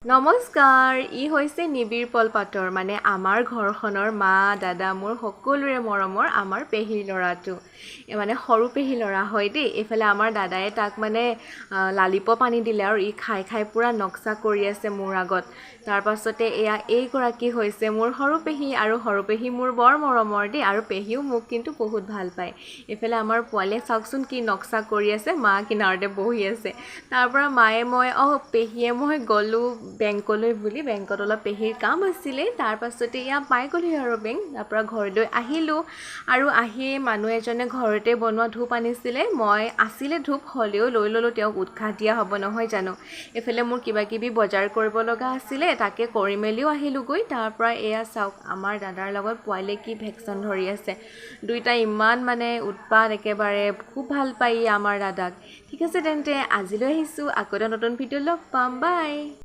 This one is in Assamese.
নমস্কাৰ ই হৈছে নিবিড় পলপাতৰ মানে আমাৰ ঘৰখনৰ মা দাদা মোৰ সকলোৰে মৰমৰ আমাৰ পেহীৰ ল'ৰাটো মানে সৰু পেহী ল'ৰা হয় দেই এইফালে আমাৰ দাদাই তাক মানে লালিপপ আনি দিলে আৰু ই খাই খাই পুৰা নক্সা কৰি আছে মোৰ আগত তাৰ পাছতে এইগৰাকী হৈছে মোৰ সৰু পেহী আৰু সৰু পেহী মোৰ বৰ মৰমৰ দেই আৰু পেহীও মোক কিন্তু বহুত ভাল পায় এইফালে আমাৰ পোৱালীয়ে চাওকচোন কি নক্সা কৰি আছে মা কিনাৰতে বহি আছে তাৰ পৰা মায়ে মই পেহীয়ে মই গ'লোঁ বেংকলৈ বুলি বেংকত অলপ পেহীৰ কাম আছিলে তাৰ পাছতে পাই গ'লোঁ আৰু বেংক তাৰ পৰা ঘৰলৈ আহিলোঁ আৰু আহি মানুহ এজনে ঘৰতে বনোৱা ধূপ আনিছিলে মই আছিলে ধূপ হ'লেও লৈ ল'লোঁ তেওঁক উৎসাহ দিয়া হ'ব নহয় জানো এইফালে মোৰ কিবা কিবি বজাৰ কৰিব লগা আছিলে তাকে কৰি মেলিও আহিলোঁগৈ তাৰ পৰা চাওক আমাৰ দাদাৰ লগত পোৱালীয়ে কি ভেকশ্যন ধৰি আছে দুইটা ইমান মানে উৎপাত একেবাৰে খুব ভাল পায় আমাৰ দাদাক ঠিক আছে তেন্তে আজিলৈ আহিছোঁ আকৌ এটা নতুন ভিডিঅ' লগ পাম বাই